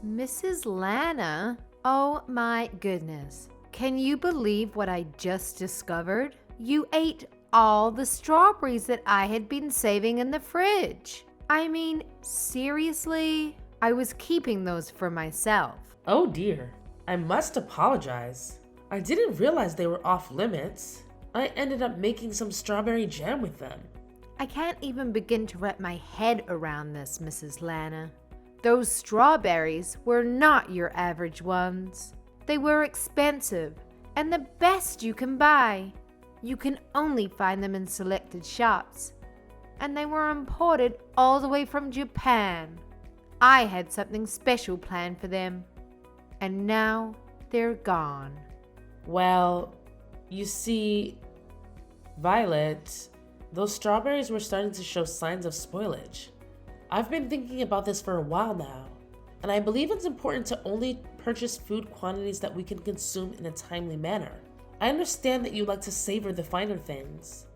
Mrs. Lana? Oh my goodness. Can you believe what I just discovered? You ate all the strawberries that I had been saving in the fridge. I mean, seriously? I was keeping those for myself. Oh dear, I must apologize. I didn't realize they were off limits. I ended up making some strawberry jam with them. I can't even begin to wrap my head around this, Mrs. Lana. Those strawberries were not your average ones. They were expensive and the best you can buy. You can only find them in selected shops. And they were imported all the way from Japan. I had something special planned for them. And now they're gone. Well, you see, Violet, those strawberries were starting to show signs of spoilage. I've been thinking about this for a while now, and I believe it's important to only purchase food quantities that we can consume in a timely manner. I understand that you like to savor the finer things,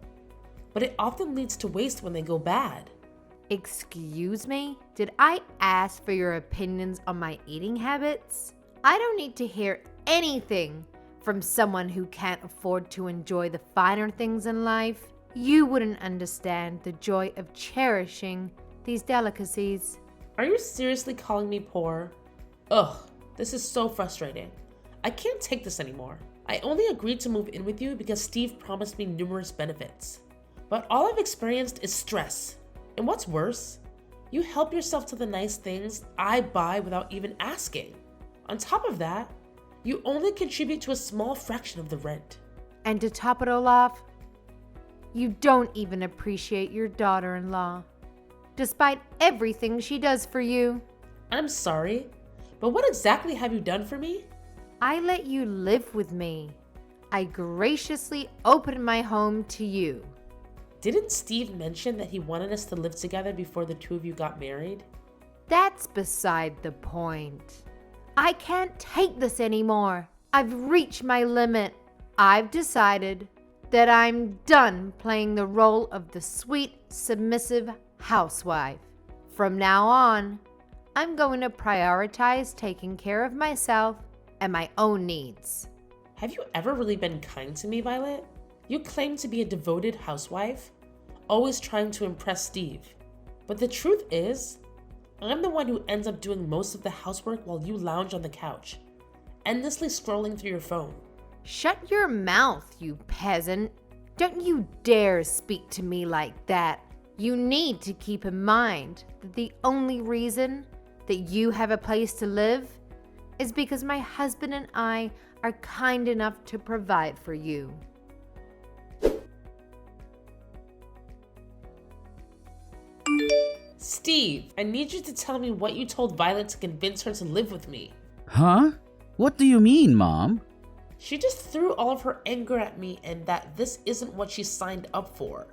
but it often leads to waste when they go bad. Excuse me? Did I ask for your opinions on my eating habits? I don't need to hear anything from someone who can't afford to enjoy the finer things in life. You wouldn't understand the joy of cherishing these delicacies. Are you seriously calling me poor? Ugh, this is so frustrating. I can't take this anymore. I only agreed to move in with you because Steve promised me numerous benefits. But all I've experienced is stress. And what's worse, you help yourself to the nice things I buy without even asking. On top of that, you only contribute to a small fraction of the rent. And to top it all off, you don't even appreciate your daughter-in-law, despite everything she does for you. I'm sorry, but what exactly have you done for me? I let you live with me. I graciously opened my home to you. Didn't Steve mention that he wanted us to live together before the two of you got married? That's beside the point. I can't take this anymore. I've reached my limit. I've decided that I'm done playing the role of the sweet, submissive housewife. From now on, I'm going to prioritize taking care of myself and my own needs. Have you ever really been kind to me, Violet? You claim to be a devoted housewife, always trying to impress Steve. But the truth is, I'm the one who ends up doing most of the housework while you lounge on the couch, endlessly scrolling through your phone. Shut your mouth, you peasant. Don't you dare speak to me like that. You need to keep in mind that the only reason that you have a place to live is because my husband and I are kind enough to provide for you. Steve, I need you to tell me what you told Violet to convince her to live with me. Huh? What do you mean, Mom? She just threw all of her anger at me and that this isn't what she signed up for.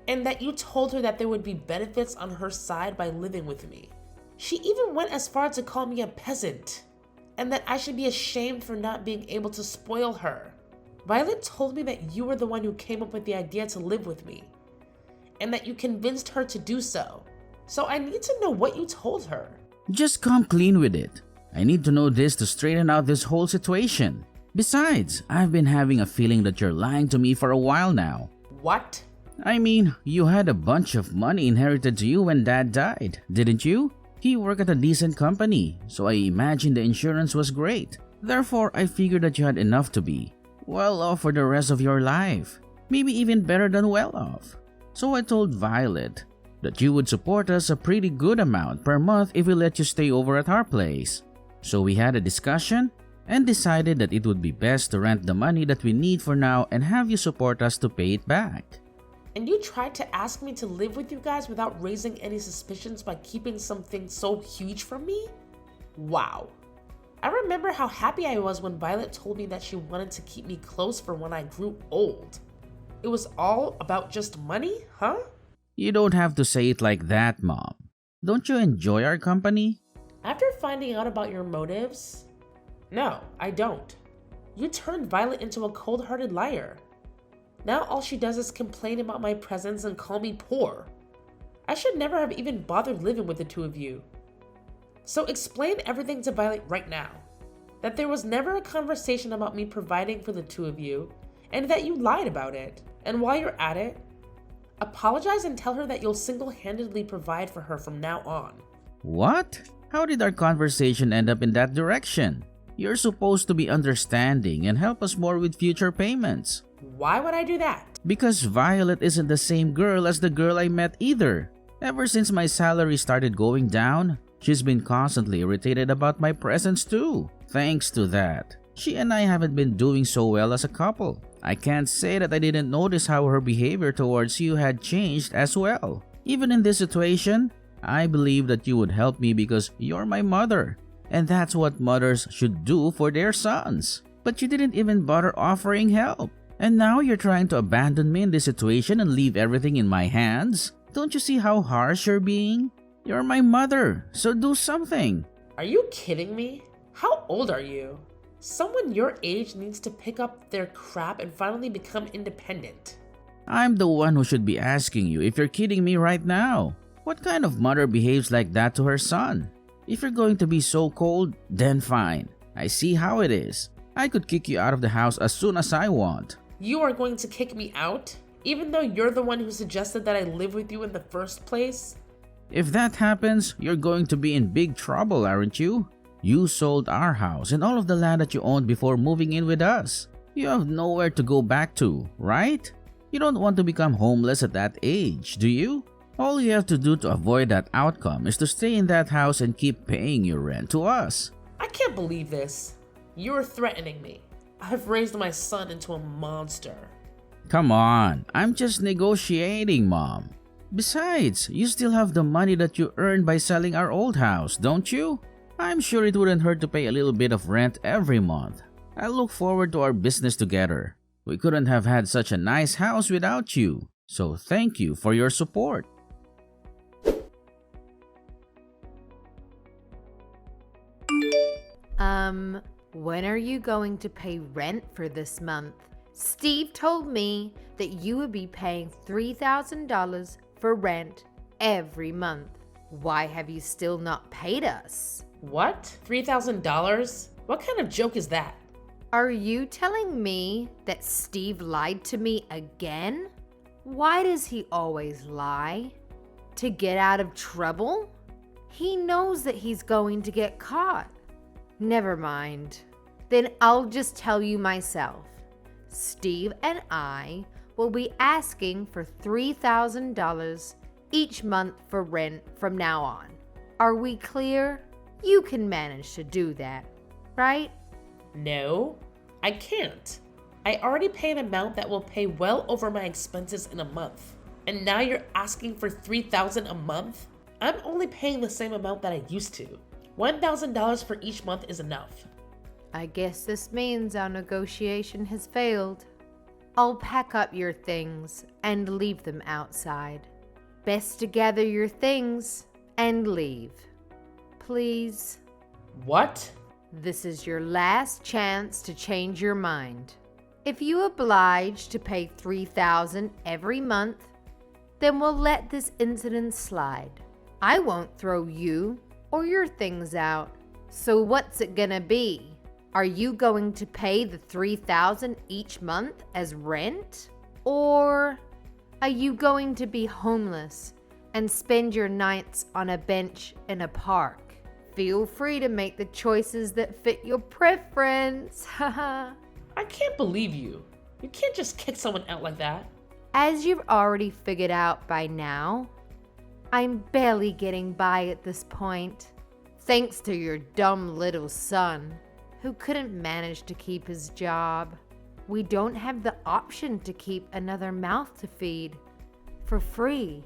And that you told her that there would be benefits on her side by living with me. She even went as far to call me a peasant. And that I should be ashamed for not being able to spoil her. Violet told me that you were the one who came up with the idea to live with me. And that you convinced her to do so. So I need to know what you told her. Just come clean with it. I need to know this to straighten out this whole situation. Besides, I've been having a feeling that you're lying to me for a while now. What? I mean, you had a bunch of money inherited to you when Dad died, didn't you? He worked at a decent company, so I imagine the insurance was great. Therefore, I figured that you had enough to be well off for the rest of your life. Maybe even better than well off. So I told Violet that you would support us a pretty good amount per month if we let you stay over at our place. So we had a discussion and decided that it would be best to rent the money that we need for now and have you support us to pay it back. And you tried to ask me to live with you guys without raising any suspicions by keeping something so huge from me? Wow. I remember how happy I was when Violet told me that she wanted to keep me close for when I grew old. It was all about just money, huh? You don't have to say it like that, Mom. Don't you enjoy our company? After finding out about your motives, no, I don't. You turned Violet into a cold-hearted liar. Now all she does is complain about my presence and call me poor. I should never have even bothered living with the two of you. So explain everything to Violet right now. That there was never a conversation about me providing for the two of you, and that you lied about it. And while you're at it, apologize and tell her that you'll single-handedly provide for her from now on. What? How did our conversation end up in that direction? You're supposed to be understanding and help us more with future payments. Why would I do that? Because Violet isn't the same girl as the girl I met either. Ever since my salary started going down, she's been constantly irritated about my presence too. Thanks to that, she and I haven't been doing so well as a couple. I can't say that I didn't notice how her behavior towards you had changed as well. Even in this situation, I believe that you would help me because you're my mother. And that's what mothers should do for their sons. But you didn't even bother offering help. And now you're trying to abandon me in this situation and leave everything in my hands? Don't you see how harsh you're being? You're my mother, so do something. Are you kidding me? How old are you? Someone your age needs to pick up their crap and finally become independent. I'm the one who should be asking you if you're kidding me right now. What kind of mother behaves like that to her son? If you're going to be so cold, then fine. I see how it is. I could kick you out of the house as soon as I want. You are going to kick me out? Even though you're the one who suggested that I live with you in the first place? If that happens, you're going to be in big trouble, aren't you? You sold our house and all of the land that you owned before moving in with us. You have nowhere to go back to, right? You don't want to become homeless at that age, do you? All you have to do to avoid that outcome is to stay in that house and keep paying your rent to us. I can't believe this. You're threatening me. I've raised my son into a monster. Come on, I'm just negotiating, Mom. Besides, you still have the money that you earned by selling our old house, don't you? I'm sure it wouldn't hurt to pay a little bit of rent every month. I look forward to our business together. We couldn't have had such a nice house without you, so thank you for your support. When are you going to pay rent for this month? Steve told me that you would be paying $3,000 for rent every month. Why have you still not paid us? What? $3,000? What kind of joke is that? Are you telling me that Steve lied to me again? Why does he always lie? To get out of trouble? He knows that he's going to get caught. Never mind. Then I'll just tell you myself. Steve and I will be asking for $3,000 each month for rent from now on. Are we clear? You can manage to do that, right? No, I can't. I already pay an amount that will pay well over my expenses in a month. And now you're asking for $3,000 a month? I'm only paying the same amount that I used to. $1,000 for each month is enough. I guess this means our negotiation has failed. I'll pack up your things and leave them outside. Best to gather your things and leave. Please. What? This is your last chance to change your mind. If you oblige to pay $3,000 every month, then we'll let this incident slide. I won't throw you or your things out. So what's it gonna be? Are you going to pay the $3,000 each month as rent? Or are you going to be homeless and spend your nights on a bench in a park? Feel free to make the choices that fit your preference. Haha. I can't believe you. You can't just kick someone out like that. As you've already figured out by now, I'm barely getting by at this point, thanks to your dumb little son, who couldn't manage to keep his job. We don't have the option to keep another mouth to feed for free.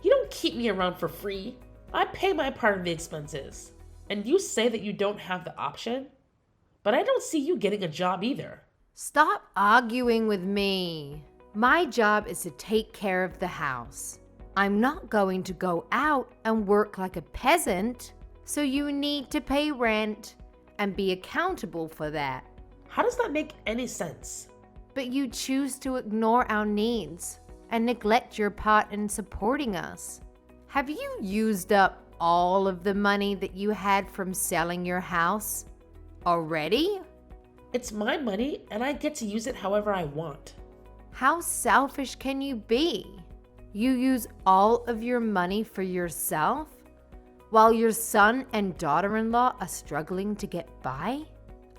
You don't keep me around for free. I pay my part of the expenses. And you say that you don't have the option? But I don't see you getting a job either. Stop arguing with me. My job is to take care of the house. I'm not going to go out and work like a peasant, so you need to pay rent and be accountable for that. How does that make any sense? But you choose to ignore our needs and neglect your part in supporting us. Have you used up all of the money that you had from selling your house already? It's my money and I get to use it however I want. How selfish can you be? You use all of your money for yourself while your son and daughter-in-law are struggling to get by?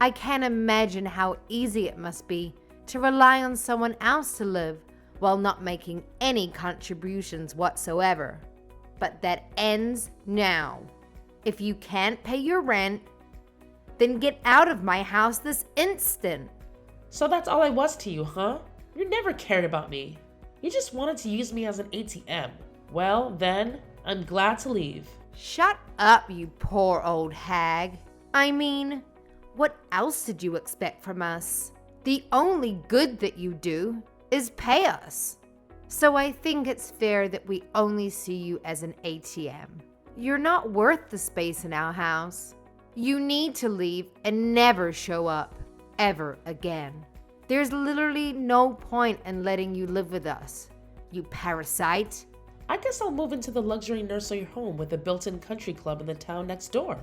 I can't imagine how easy it must be to rely on someone else to live while not making any contributions whatsoever. But that ends now. If you can't pay your rent, then get out of my house this instant. So that's all I was to you, huh? You never cared about me. You just wanted to use me as an ATM. Well, then, I'm glad to leave. Shut up, you poor old hag. I mean, what else did you expect from us? The only good that you do is pay us. So I think it's fair that we only see you as an ATM. You're not worth the space in our house. You need to leave and never show up ever again. There's literally no point in letting you live with us, you parasite. I guess I'll move into the luxury nursery home with a built-in country club in the town next door.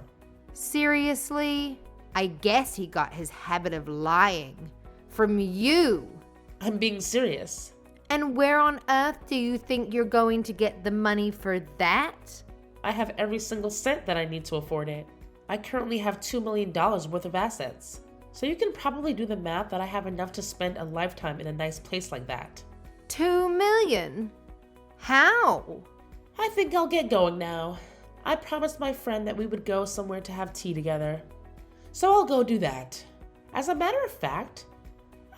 Seriously? I guess he got his habit of lying from you. I'm being serious. And where on earth do you think you're going to get the money for that? I have every single cent that I need to afford it. I currently have $2 million worth of assets. So you can probably do the math that I have enough to spend a lifetime in a nice place like that. 2 million? How? I think I'll get going now. I promised my friend that we would go somewhere to have tea together. So I'll go do that. As a matter of fact,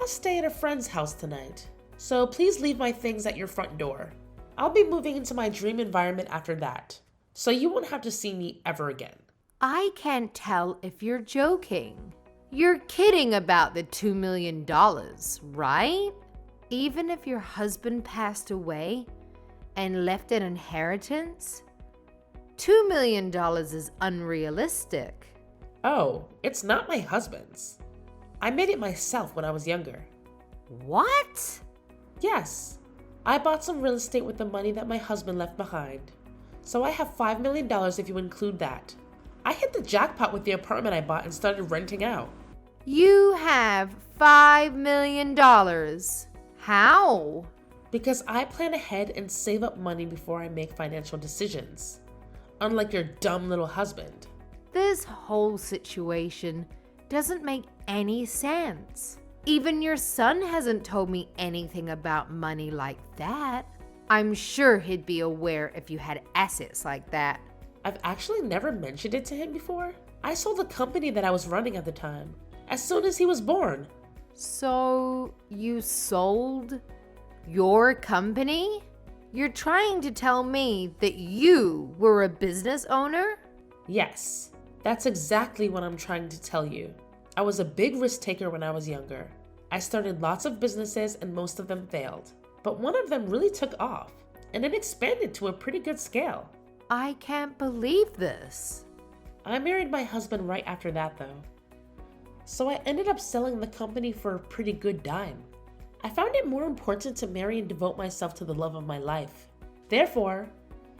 I'll stay at a friend's house tonight. So please leave my things at your front door. I'll be moving into my dream environment after that. So you won't have to see me ever again. I can't tell if you're joking. You're kidding about the $2 million, right? Even if your husband passed away and left an inheritance, $2 million is unrealistic. Oh, it's not my husband's. I made it myself when I was younger. What? Yes, I bought some real estate with the money that my husband left behind. So I have $5 million if you include that. I hit the jackpot with the apartment I bought and started renting out. You have $5 million. How? Because I plan ahead and save up money before I make financial decisions. Unlike your dumb little husband. This whole situation doesn't make any sense. Even your son hasn't told me anything about money like that. I'm sure he'd be aware if you had assets like that. I've actually never mentioned it to him before. I sold the company that I was running at the time, as soon as he was born. So you sold your company? You're trying to tell me that you were a business owner? Yes, that's exactly what I'm trying to tell you. I was a big risk taker when I was younger. I started lots of businesses and most of them failed. But one of them really took off, and it expanded to a pretty good scale. I can't believe this. I married my husband right after that though. So I ended up selling the company for a pretty good dime. I found it more important to marry and devote myself to the love of my life. Therefore,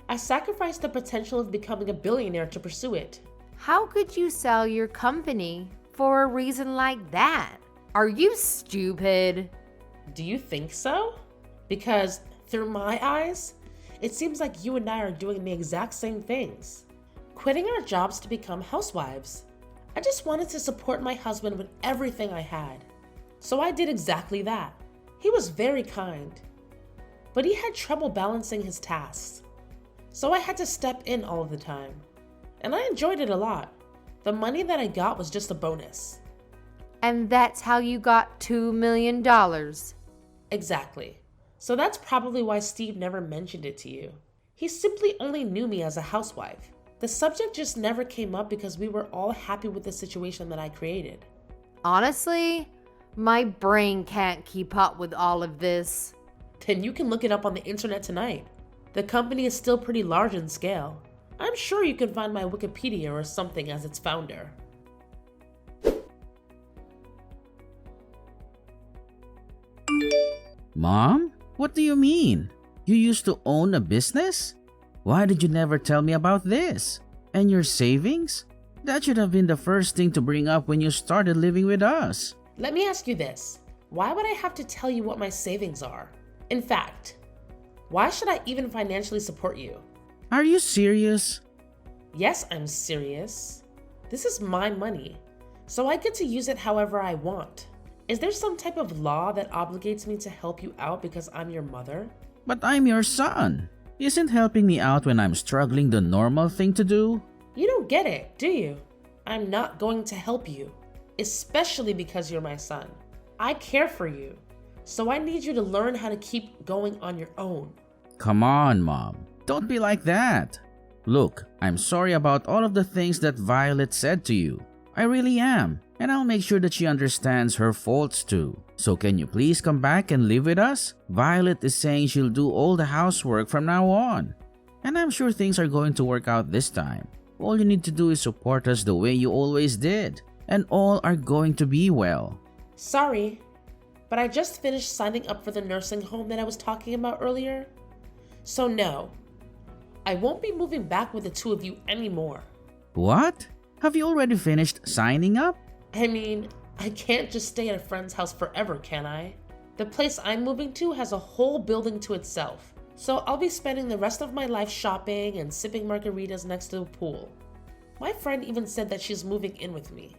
I sacrificed the potential of becoming a billionaire to pursue it. How could you sell your company for a reason like that? Are you stupid? Do you think so? Because through my eyes, it seems like you and I are doing the exact same things. Quitting our jobs to become housewives. I just wanted to support my husband with everything I had. So I did exactly that. He was very kind, but he had trouble balancing his tasks. So I had to step in all of the time. And I enjoyed it a lot. The money that I got was just a bonus. And that's how you got $2 million. Exactly. So that's probably why Steve never mentioned it to you. He simply only knew me as a housewife. The subject just never came up because we were all happy with the situation that I created. Honestly, my brain can't keep up with all of this. Then you can look it up on the internet tonight. The company is still pretty large in scale. I'm sure you can find my Wikipedia or something as its founder. Mom? What do you mean? You used to own a business? Why did you never tell me about this? And your savings? That should have been the first thing to bring up when you started living with us. Let me ask you this. Why would I have to tell you what my savings are? In fact, why should I even financially support you? Are you serious? Yes, I'm serious. This is my money, so I get to use it however I want. Is there some type of law that obligates me to help you out because I'm your mother? But I'm your son. Isn't helping me out when I'm struggling the normal thing to do? You don't get it, do you? I'm not going to help you, especially because you're my son. I care for you, so I need you to learn how to keep going on your own. Come on, Mom. Don't be like that. Look, I'm sorry about all of the things that Violet said to you. I really am, and I'll make sure that she understands her faults too. So can you please come back and live with us? Violet is saying she'll do all the housework from now on. And I'm sure things are going to work out this time. All you need to do is support us the way you always did, and all are going to be well. Sorry, but I just finished signing up for the nursing home that I was talking about earlier. So no, I won't be moving back with the two of you anymore. What? Have you already finished signing up? I mean, I can't just stay at a friend's house forever, can I? The place I'm moving to has a whole building to itself, so I'll be spending the rest of my life shopping and sipping margaritas next to the pool. My friend even said that she's moving in with me,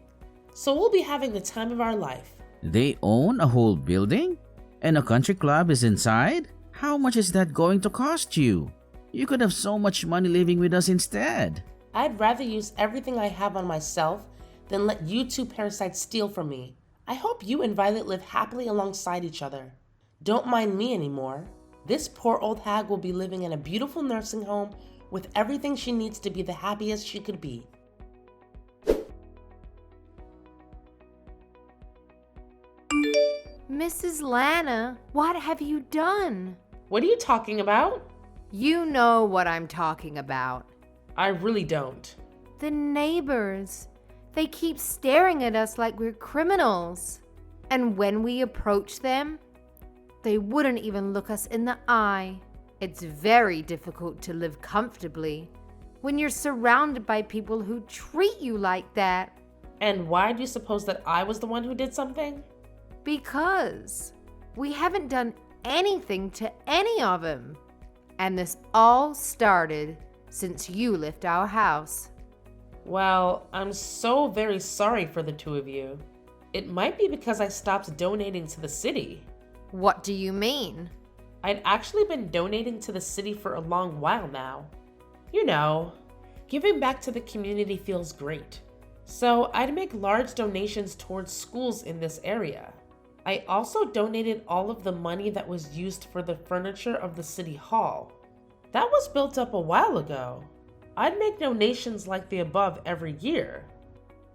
so we'll be having the time of our life. They own a whole building? And a country club is inside? How much is that going to cost you? You could have so much money living with us instead. I'd rather use everything I have on myself than let you two parasites steal from me. I hope you and Violet live happily alongside each other. Don't mind me anymore. This poor old hag will be living in a beautiful nursing home with everything she needs to be the happiest she could be. Mrs. Lana, what have you done? What are you talking about? You know what I'm talking about. I really don't. The neighbors. They keep staring at us like we're criminals. And when we approach them, they wouldn't even look us in the eye. It's very difficult to live comfortably when you're surrounded by people who treat you like that. And why do you suppose that I was the one who did something? Because we haven't done anything to any of them. And this all started since you left our house. Well, I'm so very sorry for the two of you. It might be because I stopped donating to the city. What do you mean? I'd actually been donating to the city for a long while now. You know, giving back to the community feels great. So I'd make large donations towards schools in this area. I also donated all of the money that was used for the furniture of the city hall. That was built up a while ago. I'd make donations like the above every year.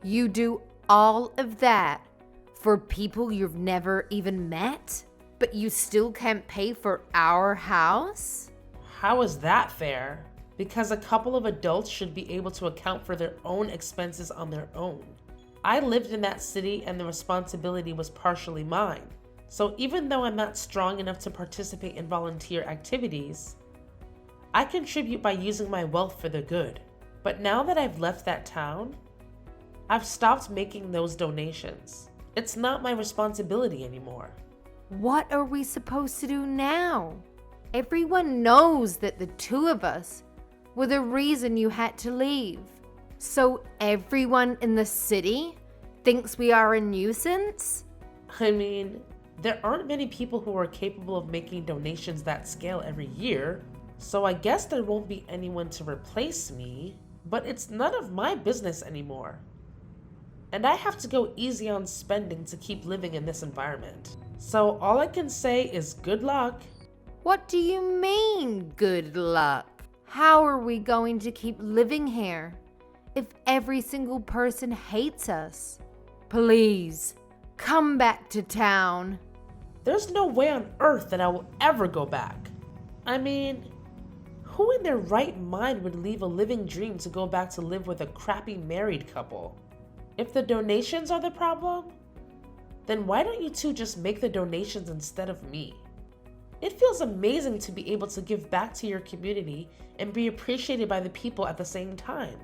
You do all of that for people you've never even met? But you still can't pay for our house? How is that fair? Because a couple of adults should be able to account for their own expenses on their own. I lived in that city and the responsibility was partially mine. So even though I'm not strong enough to participate in volunteer activities, I contribute by using my wealth for the good. But now that I've left that town, I've stopped making those donations. It's not my responsibility anymore. What are we supposed to do now? Everyone knows that the two of us were the reason you had to leave. So everyone in the city thinks we are a nuisance? I mean, there aren't many people who are capable of making donations that scale every year, so I guess there won't be anyone to replace me, but it's none of my business anymore. And I have to go easy on spending to keep living in this environment. So all I can say is good luck. What do you mean, good luck? How are we going to keep living here if every single person hates us? Please, come back to town. There's no way on earth that I will ever go back. I mean, who in their right mind would leave a living dream to go back to live with a crappy married couple? If the donations are the problem, then why don't you two just make the donations instead of me? It feels amazing to be able to give back to your community and be appreciated by the people at the same time.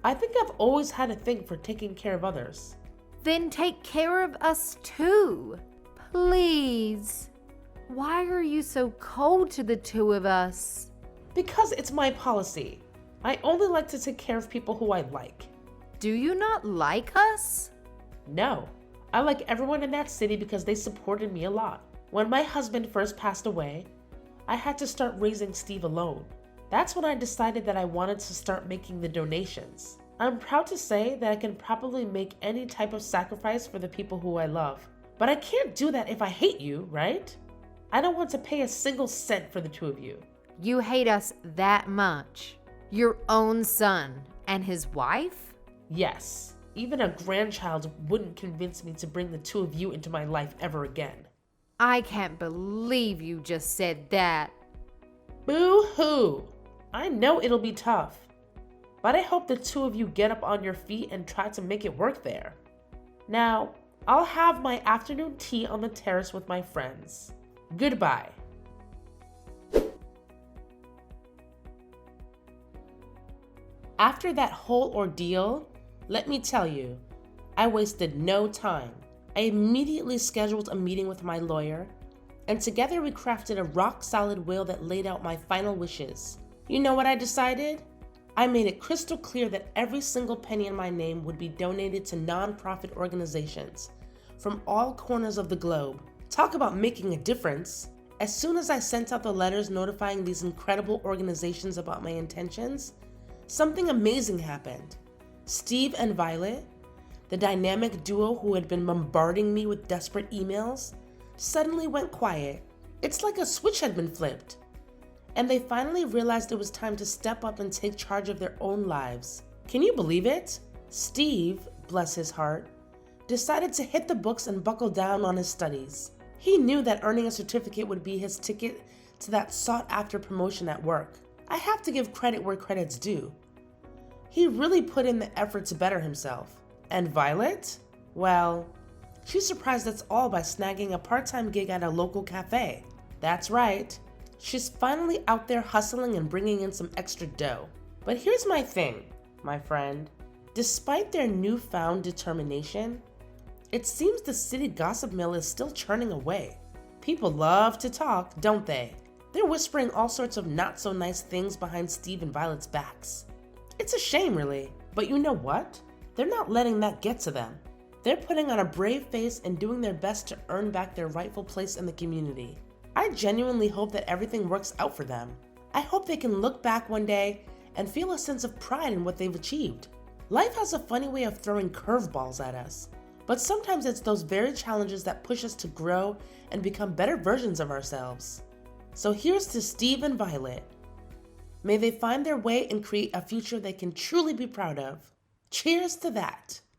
I think I've always had a thing for taking care of others. Then take care of us too. Please. Why are you so cold to the two of us? Because it's my policy. I only like to take care of people who I like. Do you not like us? No, I like everyone in that city because they supported me a lot. When my husband first passed away, I had to start raising Steve alone. That's when I decided that I wanted to start making the donations. I'm proud to say that I can probably make any type of sacrifice for the people who I love. But I can't do that if I hate you, right? I don't want to pay a single cent for the two of you. You hate us that much? Your own son and his wife? Yes, even a grandchild wouldn't convince me to bring the two of you into my life ever again. I can't believe you just said that. Boo-hoo! I know it'll be tough, but I hope the two of you get up on your feet and try to make it work there. Now, I'll have my afternoon tea on the terrace with my friends. Goodbye. After that whole ordeal, let me tell you, I wasted no time. I immediately scheduled a meeting with my lawyer, and together we crafted a rock-solid will that laid out my final wishes. You know what I decided? I made it crystal clear that every single penny in my name would be donated to non-profit organizations from all corners of the globe. Talk about making a difference. As soon as I sent out the letters notifying these incredible organizations about my intentions, something amazing happened. Steve and Violet, the dynamic duo who had been bombarding me with desperate emails, suddenly went quiet. It's like a switch had been flipped. And they finally realized it was time to step up and take charge of their own lives. Can you believe it? Steve, bless his heart, decided to hit the books and buckle down on his studies. He knew that earning a certificate would be his ticket to that sought-after promotion at work. I have to give credit where credit's due. He really put in the effort to better himself. And Violet? Well, she surprised us all by snagging a part-time gig at a local cafe. That's right. She's finally out there hustling and bringing in some extra dough. But here's my thing, my friend. Despite their newfound determination, it seems the city gossip mill is still churning away. People love to talk, don't they? They're whispering all sorts of not-so-nice things behind Steve and Violet's backs. It's a shame, really. But you know what? They're not letting that get to them. They're putting on a brave face and doing their best to earn back their rightful place in the community. I genuinely hope that everything works out for them. I hope they can look back one day and feel a sense of pride in what they've achieved. Life has a funny way of throwing curveballs at us, but sometimes it's those very challenges that push us to grow and become better versions of ourselves. So here's to Steve and Violet. May they find their way and create a future they can truly be proud of. Cheers to that.